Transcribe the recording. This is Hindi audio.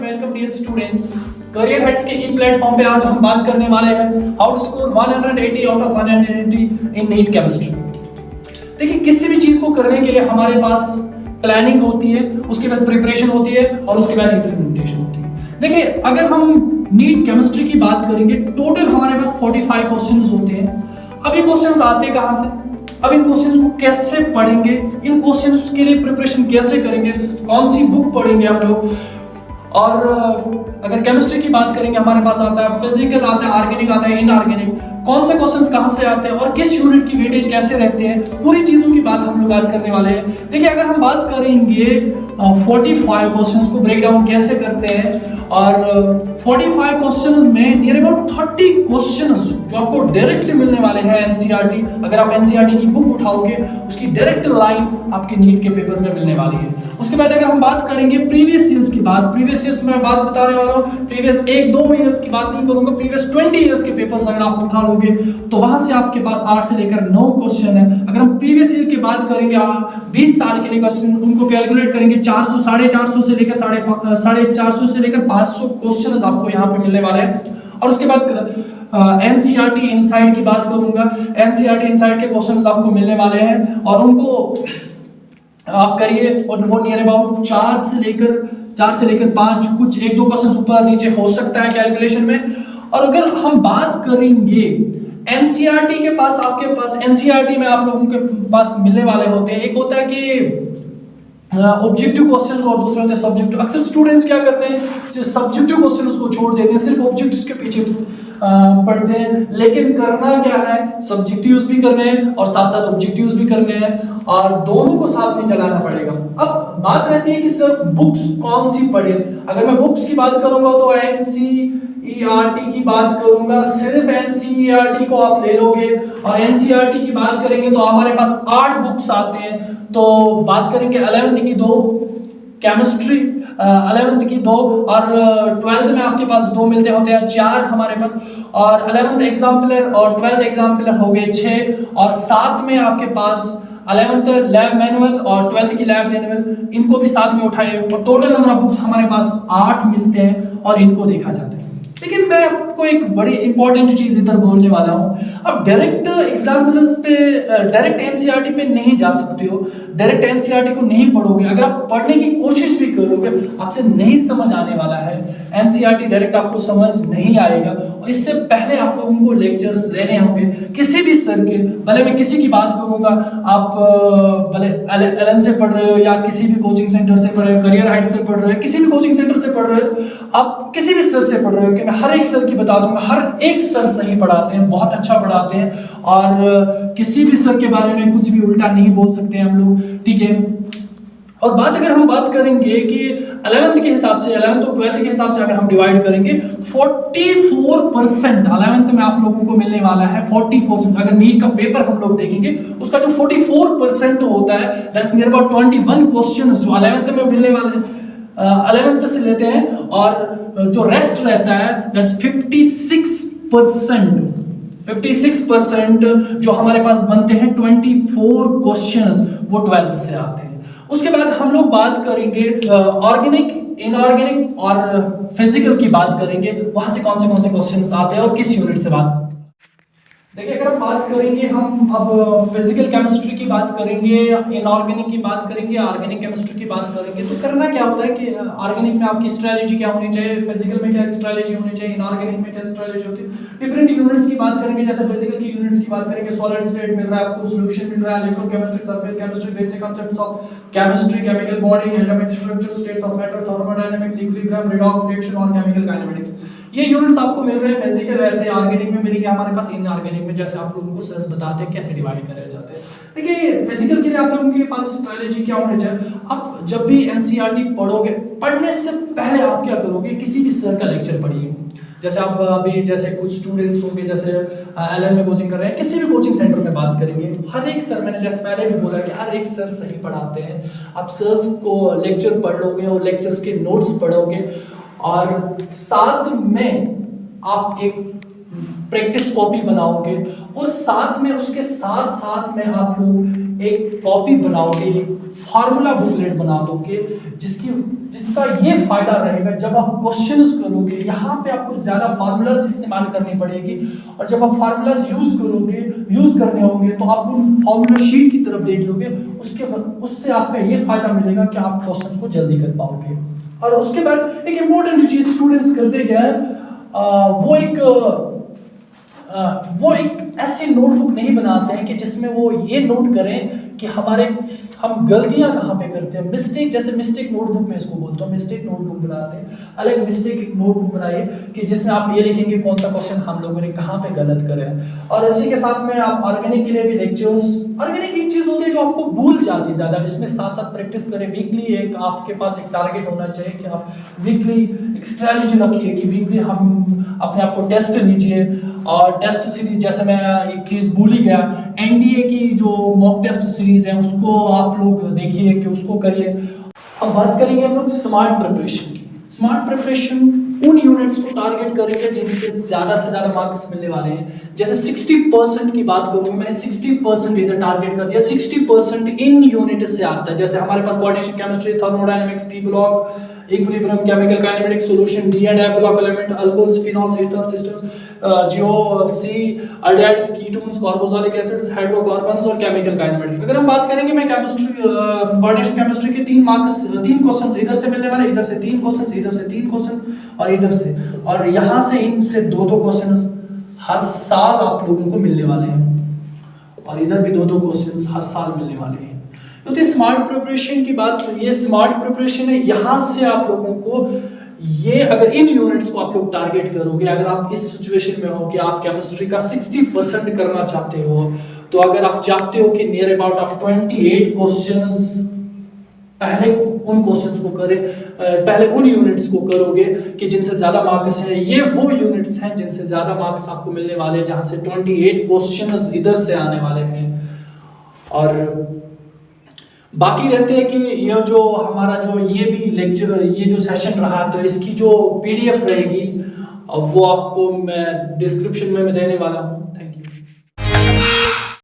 Welcome dear students. Career heights के ई प्लेटफॉर्म पे आज हम बात करने वाले हैं how to score 180 out of 180 in NEET chemistry. देखिए, किसी भी चीज को करने के लिए हमारे पास प्लानिंग होती है, उसके बाद प्रिपरेशन होती है और उसके बाद इंप्लीमेंटेशन होती है। देखिए, अगर हम नीट केमिस्ट्री की बात करेंगे, टोटल हमारे पास 45 क्वेश्चंस होते हैं। अब ये क्वेश्चंस आते कहां से? अब इन क्वेश्चंस को कैसे पढ़ेंगे, इन क्वेश्चंस के लिए प्रिपरेशन कैसे करेंगे, कौन सी बुक पढ़ेंगे हम लोग। और अगर केमिस्ट्री की बात करेंगे, हमारे पास आता है फिजिकल, आता है ऑर्गेनिक, आता है इनऑर्गेनिक, कौन से क्वेश्चंस कहां से आते हैं और किस यूनिट की वेटेज कैसे रहते हैं, पूरी चीजों की बात हम लोग आज करने वाले हैं। देखिए, अगर हम बात करेंगे 45 क्वेश्चंस को ब्रेक डाउन कैसे करते हैं, और 45 क्वेश्चंस में नियर अबाउट 30 क्वेश्चंस जो आपको डायरेक्ट मिलने वाले हैं एनसीईआरटी। अगर आप एनसीईआरटी की बुक उठाओगे, उसकी डायरेक्ट लाइन आपके नीट के पेपर में मिलने वाली है। उसके बाद अगर हम बात करेंगे प्रीवियस ईयर्स की बात, प्रीवियस ईयर्स में बात बताने वाला हूं, प्रीवियस 1-2 ईयर्स की बात नहीं करूंगा, प्रीवियस 20 ईयर्स के पेपर्स अगर आप उठा लोगे तो वहां से आपके पास 8 से लेकर 9 क्वेश्चन है। अगर हम प्रीवियस ईयर की बात करेंगे, 20 साल के लिए क्वेश्चन, उनको कैलकुलेट करेंगे 400, 450 से लेकर 450 से लेकर 500 क्वेश्चंस आपको यहाँ पे मिलने वाले हैं। और उसके बाद एनसीईआरटी इनसाइड की बात करूंगा, एनसीईआरटी इनसाइड के क्वेश्चंस आपको मिलने वाले हैं और उनको आप करिए, और वो नियर अबाउट 4 से लेकर 5, कुछ 1-2 क्वेश्चंस ऊपर नीचे हो सकता है कैलकुलेशन में। और अगर हम बात करेंगे एनसीईआरटी के पास, आपके पास एनसीईआरटी में आप लोगों के पास मिलने वाले होते हैं, एक होता है कि ऑब्जेक्टिव क्वेश्चंस और दूसरे होते हैं सब्जेक्टिव। अक्सर स्टूडेंट्स क्या करते हैं, सब्जेक्टिव क्वेश्चन उसको छोड़ देते हैं, सिर्फ ऑब्जेक्टिव्स के पीछे पढ़ते हैं। लेकिन करना क्या है, सब्जेक्टिव्स भी करने हैं और साथ साथ ऑब्जेक्टिव्स भी करने हैं, और दोनों को साथ में चलाना पड़ेगा। अब बात रहती है कि सर बुक्स कौन सी पढ़े। अगर मैं बुक्स की बात करूंगा तो एनसीईआरटी की बात करूंगा, सिर्फ एनसीईआरटी को आप ले लोगे। और एनसीईआरटी की बात करेंगे तो हमारे पास 8 बुक्स आते हैं। तो बात करेंगे 11th की 2 केमिस्ट्री, 11th की 2, और 12th में आपके पास 2 मिलते होते हैं, 4 हमारे पास। और 11th एग्जाम्पलर और 12th एग्जाम्पलर हो गए 6, और साथ में आपके पास 11th लैब मैनुअल और 12th की लैब मैनुअल, इनको भी साथ में उठाए और टोटल नंबर ऑफ बुक्स हमारे पास 8 मिलते हैं और इनको देखा जाता है। लेकिन मैं आपको एक बड़ी इंपॉर्टेंट चीज इधर बोलने वाला हूं। अब डायरेक्ट एग्जाम्पल्स पे, डायरेक्ट एनसीईआरटी पे नहीं जा सकते हो, डायरेक्ट एनसीईआरटी को नहीं पढ़ोगे। अगर आप पढ़ने की कोशिश भी करोगे, आपसे नहीं समझ आने वाला है एनसीईआरटी, डायरेक्ट आपको समझ नहीं आएगा। और इससे पहले आप लोगों को लेक्चर्स लेने होंगे किसी भी सर के। भले मैं किसी की बात करूंगा, आप भले एलन से पढ़ रहे हो या किसी भी कोचिंग सेंटर से पढ़ रहे हो, करियर हाइट से पढ़ रहे हो, किसी भी कोचिंग सेंटर से पढ़ रहे हो, आप किसी भी सर से पढ़ रहे हो, कि मैं हर एक सर की बता दूंगा, हर एक सर सही पढ़ाते हैं, बहुत अच्छा पढ़ाते हैं, और किसी भी सर के बारे में कुछ भी उल्टा नहीं बोल सकते हैं हम लोग, ठीक है। और अगर हम बात करेंगे कि 11th के हिसाब से, 11th और 12th के हिसाब से अगर हम डिवाइड करेंगे, 44% 11th में आप लोगों को मिलने वाला है। 44%, अगर नीट का पेपर हम लोग देखेंगे, उसका जो 44% होता है, दैट्स नियर अबाउट 21 क्वेश्चंस जो 11th में मिलने वाले हैं, 11th से लेते हैं। और जो रेस्ट रहता है, दैट्स 56% जो हमारे पास बनते हैं, 24 क्वेश्चंस वो 12th से आते हैं। उसके बाद हम लोग बात करेंगे ऑर्गेनिक, इनऑर्गेनिक और फिजिकल की बात करेंगे, वहां से कौन से क्वेश्चंस आते हैं और किस यूनिट से बात। देखिए, अगर हम बात करेंगे, हम अब फिजिकल केमिस्ट्री की बात करेंगे, इनऑर्गेनिक की बात करेंगे, ऑर्गेनिक केमिस्ट्री की बात करेंगे, तो करना क्या होता है कि ऑर्गेनिक में आपकी स्ट्रेटजी क्या होनी चाहिए, फिजिकल में क्या स्ट्रेटजी होनी चाहिए, इनऑर्गेनिक में क्या स्ट्रेटजी होती है। डिफरेंट यूनिट्स की बात करेंगे, जैसे फिजिकल की यूनिट्स की बात करेंगे, सॉलिड स्टेट मिल रहा है आपको, सॉल्यूशन मिल रहा है, electrochemistry, surface chemistry, basic concepts of chemistry, chemical bonding, atomic structure, states of matter, thermodynamics, equilibrium, redox reaction और केमिकल काइनेमेटिक्स। ये यूनिट्स आपको मिल रहे हैं फिजिकल, वैसे ऑर्गेनिक में मिलेंगे हमारे पास, इनऑर्गेनिक में जैसे आप लोगों को सर बताते हैं कैसे डिवाइड करे जाते हैं। देखिए, फिजिकल के लिए आप लोगों के पास स्ट्रेटजी क्या होनी चाहिए। आप जब भी एनसीईआरटी पढ़ोगे, पढ़ने से पहले आप क्या करोगे, किसी भी सर का लेक्चर पढ़िए। जैसे आप अभी, जैसे कुछ स्टूडेंट्स होंगे, जैसे एलन में कोचिंग कर रहे हैं, किसी भी कोचिंग सेंटर में बात करेंगे, हर एक सर, मैंने जैसे पहले भी बोला कि हर एक सर सही पढ़ाते हैं। आप सर्स को लेक्चर पढ़ लोगे और लेक्चर्स के नोट्स पढ़ोगे, और साथ में आप एक प्रैक्टिस कॉपी बनाओगे, और साथ में उसके साथ में आप लोग एक कॉपी बनाओगे, एक फार्मूला बुकलेट बना दोगे जिसका ये फायदा रहेगा, जब आप क्वेश्चंस करोगे यहाँ पे आपको ज्यादा फार्मूलाज इस्तेमाल करनी पड़ेगी, और जब आप फार्मूलाज यूज करने होंगे तो आप उन फार्मूला शीट की तरफ देख लोगे, उससे आपका ये फायदा मिलेगा कि आप क्वेश्चन को जल्दी कर पाओगे। और उसके बाद एक इम्पोर्टेंट चीज स्टूडेंट्स करते क्या है, वो एक ऐसी नोटबुक नहीं बनाते हैं कि जिसमें वो ये नोट करें कि हम गलतियां कहाँ पे करते हैं, मिस्टेक, जैसे मिस्टेक नोटबुक में इसको बोलता हूँ, मिस्टेक नोटबुक बनाते हैं। अलग मिस्टेक एक नोटबुक बनाइए कि जिसमें आप ये लिखेंगे कौन सा क्वेश्चन हम लोगों ने कहाँ पे गलत करे हैं। और इसी के साथ में आप ऑर्गेनिक के लिए भी लेक्चर्स, ऑर्गेनिक एक चीज होती है जो आपको भूल जाती है ज्यादा, इसमें साथ साथ प्रैक्टिस करें। वीकली एक आपके पास एक टारगेट होना चाहिए कि आप वीकली एक स्ट्रेटजी रखिए कि वीकली हम अपने आप को टेस्ट लीजिए, और टेस्ट सीरीज, जैसे मैं एक चीज भूल ही गया, एनडीए की जो मॉक टेस्ट सीरीज है उसको आप लोग देखिए कि उसको करिए। अब बात करेंगे हम लोग स्मार्ट प्रिपरेशन की। स्मार्ट प्रिपरेशन उन यूनिट्स को टारगेट करेंगे जिनके ज्यादा से ज्यादा मार्क्स मिलने वाले हैं। जैसे 60% की बात करूँ, मैंने 60% इधर टारगेट कर दिया, 60% इन यूनिट से आता है। जैसे हमारे पास coordination chemistry, thermodynamics, P block, equilibrium, chemical kinematics, solution, D and F block element, alcohols, phenols, ethers, esters, जियो, सी, aldehydes, ketones, carboxylic acids, hydrocarbons और केमिकल काइनेमेटिक्स। अगर हम बात करेंगे, मैं केमिस्ट्री, कोऑर्डिनेशन केमिस्ट्री के 3 क्वेश्चंस इधर से मिलने वाले, इधर से 3 क्वेश्चंस, इधर से 3 क्वेश्चन और इधर से, और यहाँ से इनसे 2-2 क्वेश्चंस हर साल आप लोगों को मिलने वाले हैं, और इधर भी 2-2 क्वेश्चंस हर साल मिलने वाले हैं। तो स्मार्ट प्रिपरेशन की बात, ये स्मार्ट प्रिपरेशन है। यहाँ से आप लोगों को ये, अगर इन यूनिट्स को आप लोग टारगेट करोगे, अगर आप इस सिचुएशन में हो कि आप केमिस्ट्री का 60% करना चाहते हो, तो अगर आप चाहते हो कि नियर अबाउट आप 28 क्वेश्चंस पहले उन क्वेश्चंस को करें, पहले उन यूनिट्स को करोगे कि जिनसे ज्यादा मार्क्स हैं। ये वो यूनिट्स हैं जिनसे ज्यादा मार्क्स आपको मिलने वाले हैं, जहां से 28 क्वेश्चंस इधर से आने वाले हैं। और बाकी रहते हैं कि ये जो हमारा जो ये भी लेक्चर, ये जो सेशन रहा, तो इसकी जो पीडीएफ रहेगी वो आपको मैं डिस्क्रिप्शन में देने वाला हूँ। Thank you.